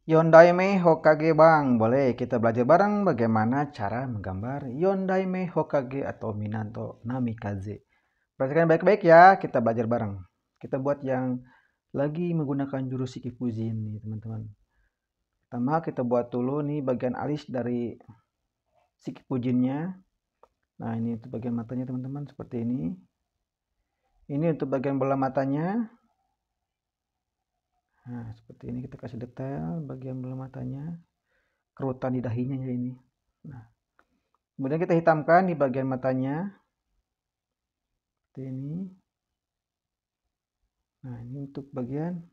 Yondaime Hokage Bang, boleh kita belajar bareng bagaimana cara menggambar Yondaime Hokage atau Minato Namikaze. Perhatikan baik-baik ya, kita belajar bareng. Kita buat yang lagi menggunakan jurus Shikifujin nih teman-teman. Pertama kita buat dulu nih bagian alis dari Shikifujinnya. Nah ini untuk bagian matanya teman-teman seperti ini. Ini untuk bagian bola matanya. Nah seperti ini kita kasih detail bagian bola matanya. Kerutan di dahinya ya ini. Nah, kemudian kita hitamkan di bagian matanya. Seperti ini. Nah, ini untuk bagian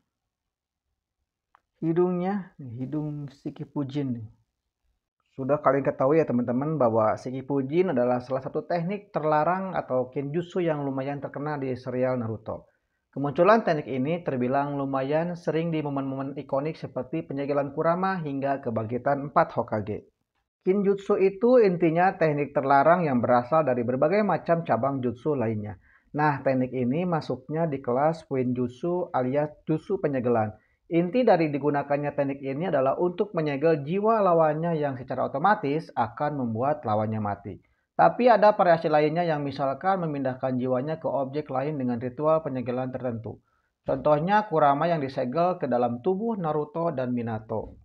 hidungnya. Hidung Shikifujin. Sudah kalian ketahui ya teman-teman bahwa Shikifujin adalah salah satu teknik terlarang atau kenjutsu yang lumayan terkenal di serial Naruto. Kemunculan teknik ini terbilang lumayan sering di momen-momen ikonik seperti penyegelan Kurama hingga kebangkitan 4 Hokage. Kinjutsu itu intinya teknik terlarang yang berasal dari berbagai macam cabang jutsu lainnya. Nah, teknik ini masuknya di kelas Fuinjutsu alias jutsu penyegelan. Inti dari digunakannya teknik ini adalah untuk menyegel jiwa lawannya yang secara otomatis akan membuat lawannya mati. Tapi ada variasi lainnya yang misalkan memindahkan jiwanya ke objek lain dengan ritual penyegelan tertentu. Contohnya Kurama yang disegel ke dalam tubuh Naruto dan Minato.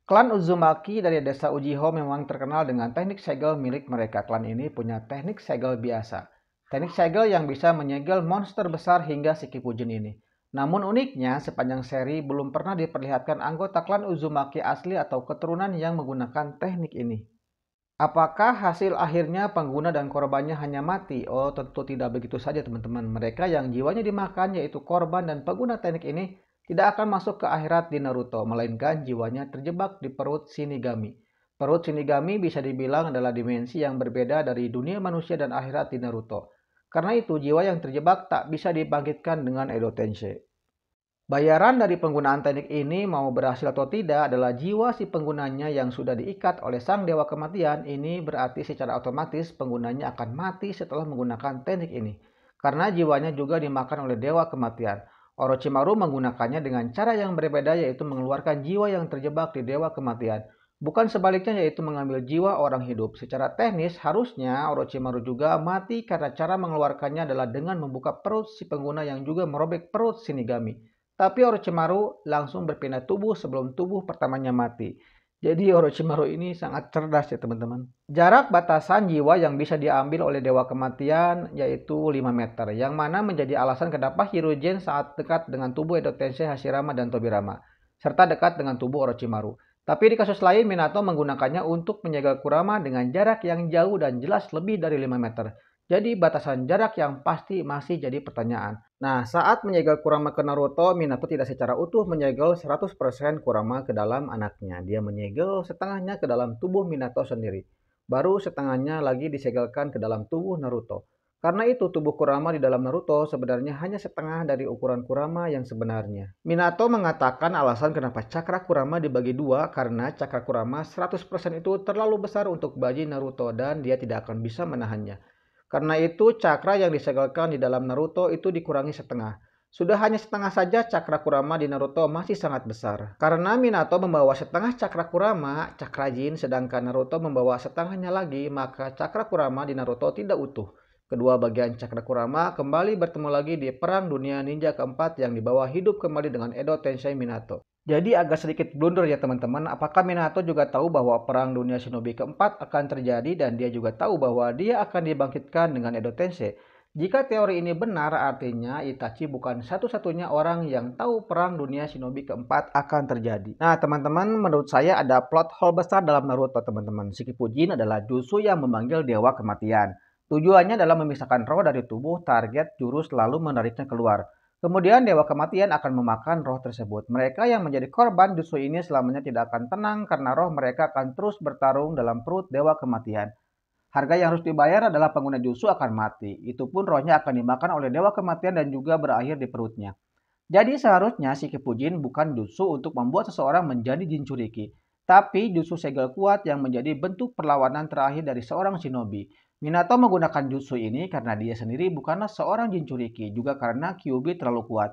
Klan Uzumaki dari desa Uchiha memang terkenal dengan teknik segel milik mereka. Klan ini punya teknik segel biasa. Teknik segel yang bisa menyegel monster besar hingga Shikifujin ini. Namun uniknya, sepanjang seri belum pernah diperlihatkan anggota klan Uzumaki asli atau keturunan yang menggunakan teknik ini. Apakah hasil akhirnya pengguna dan korbannya hanya mati? Oh, tentu tidak begitu saja teman-teman. Mereka yang jiwanya dimakan yaitu korban dan pengguna teknik ini tidak akan masuk ke akhirat di Naruto, melainkan jiwanya terjebak di perut Shinigami. Perut Shinigami bisa dibilang adalah dimensi yang berbeda dari dunia manusia dan akhirat di Naruto. Karena itu, jiwa yang terjebak tak bisa dibangkitkan dengan Edo Tensei. Bayaran dari penggunaan teknik ini mau berhasil atau tidak adalah jiwa si penggunanya yang sudah diikat oleh sang dewa kematian. Ini berarti secara otomatis penggunanya akan mati setelah menggunakan teknik ini. Karena jiwanya juga dimakan oleh dewa kematian. Orochimaru menggunakannya dengan cara yang berbeda yaitu mengeluarkan jiwa yang terjebak di dewa kematian. Bukan sebaliknya yaitu mengambil jiwa orang hidup. Secara teknis harusnya Orochimaru juga mati karena cara mengeluarkannya adalah dengan membuka perut si pengguna yang juga merobek perut Shinigami. Tapi Orochimaru langsung berpindah tubuh sebelum tubuh pertamanya mati. Jadi Orochimaru ini sangat cerdas ya teman-teman. Jarak batasan jiwa yang bisa diambil oleh Dewa Kematian yaitu 5 meter. Yang mana menjadi alasan kenapa Hiruzen saat dekat dengan tubuh Edo Tensei, Hashirama, dan Tobirama. Serta dekat dengan tubuh Orochimaru. Tapi di kasus lain Minato menggunakannya untuk menjaga Kurama dengan jarak yang jauh dan jelas lebih dari 5 meter. Jadi batasan jarak yang pasti masih jadi pertanyaan. Nah, saat menyegel Kurama ke Naruto, Minato tidak secara utuh menyegel 100% Kurama ke dalam anaknya. Dia menyegel setengahnya ke dalam tubuh Minato sendiri. Baru setengahnya lagi disegelkan ke dalam tubuh Naruto. Karena itu tubuh Kurama di dalam Naruto sebenarnya hanya setengah dari ukuran Kurama yang sebenarnya. Minato mengatakan alasan kenapa cakra Kurama dibagi dua karena cakra Kurama 100% itu terlalu besar untuk bayi Naruto dan dia tidak akan bisa menahannya. Karena itu cakra yang disegelkan di dalam Naruto itu dikurangi setengah. Sudah hanya setengah saja cakra Kurama di Naruto masih sangat besar. Karena Minato membawa setengah cakra Kurama, cakra Jin, sedangkan Naruto membawa setengahnya lagi, maka cakra Kurama di Naruto tidak utuh. Kedua bagian cakra Kurama kembali bertemu lagi di Perang Dunia Ninja keempat yang dibawa hidup kembali dengan Edo Tensei Minato. Jadi agak sedikit blunder ya teman-teman. Apakah Minato juga tahu bahwa Perang Dunia Shinobi keempat akan terjadi dan dia juga tahu bahwa dia akan dibangkitkan dengan Edo Tensei? Jika teori ini benar, artinya Itachi bukan satu-satunya orang yang tahu Perang Dunia Shinobi keempat akan terjadi. Nah teman-teman, menurut saya ada plot hole besar dalam Naruto teman-teman. Shikifujin adalah jutsu yang memanggil dewa kematian. Tujuannya adalah memisahkan roh dari tubuh target jurus lalu menariknya keluar. Kemudian Dewa Kematian akan memakan roh tersebut. Mereka yang menjadi korban jutsu ini selamanya tidak akan tenang karena roh mereka akan terus bertarung dalam perut Dewa Kematian. Harga yang harus dibayar adalah pengguna jutsu akan mati. Itu pun rohnya akan dimakan oleh Dewa Kematian dan juga berakhir di perutnya. Jadi seharusnya Shikifujin bukan jutsu untuk membuat seseorang menjadi Jinchuriki, tapi jutsu segel kuat yang menjadi bentuk perlawanan terakhir dari seorang shinobi. Minato menggunakan jutsu ini karena dia sendiri bukanlah seorang Jinchuriki, juga karena Kyuubi terlalu kuat.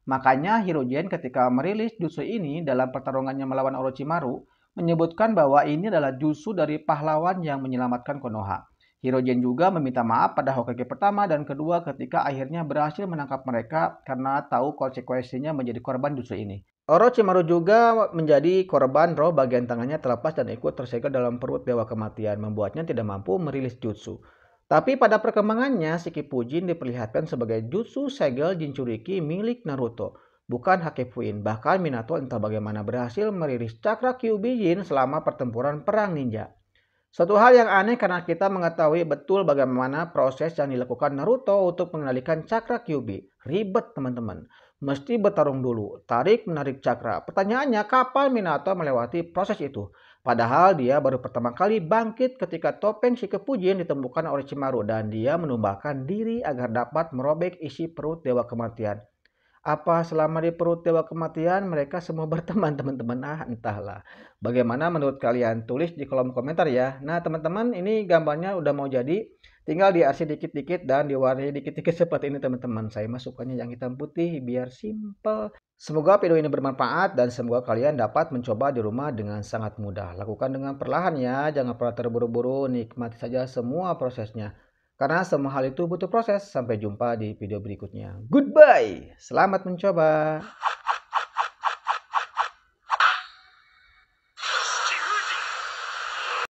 Makanya Hirogen ketika merilis jutsu ini dalam pertarungannya melawan Orochimaru, menyebutkan bahwa ini adalah jutsu dari pahlawan yang menyelamatkan Konoha. Hirogen juga meminta maaf pada Hokage pertama dan kedua ketika akhirnya berhasil menangkap mereka karena tahu konsekuensinya menjadi korban jutsu ini. Orochimaru juga menjadi korban roh bagian tangannya terlepas dan ikut tersegel dalam perut Dewa Kematian, membuatnya tidak mampu merilis jutsu. Tapi pada perkembangannya, Shikipujin diperlihatkan sebagai jutsu segel Jinchuriki milik Naruto, bukan Hakefuin. Bahkan Minato entah bagaimana berhasil merilis cakra Kyuubi-jin selama pertempuran perang ninja. Suatu hal yang aneh karena kita mengetahui betul bagaimana proses yang dilakukan Naruto untuk mengendalikan cakra Kyuubi. Ribet teman-teman. Mesti bertarung dulu, tarik-menarik cakra. Pertanyaannya kapan Minato melewati proses itu? Padahal dia baru pertama kali bangkit ketika topeng Shikipujin ditemukan oleh Orochimaru dan dia menumbahkan diri agar dapat merobek isi perut Dewa Kematian. Apa selama di perut Dewa Kematian mereka semua berteman teman-teman? Ah, entahlah. Bagaimana menurut kalian? Tulis di kolom komentar ya. Nah teman-teman, ini gambarnya udah mau jadi. Tinggal diarsip dikit-dikit dan diwarnai dikit-dikit seperti ini teman-teman. Saya masukkannya yang hitam putih biar simple. Semoga video ini bermanfaat dan semoga kalian dapat mencoba di rumah dengan sangat mudah. Lakukan dengan perlahan ya, jangan pernah terburu-buru, nikmati saja semua prosesnya. Karena semua hal itu butuh proses. Sampai jumpa di video berikutnya. Goodbye. Selamat mencoba.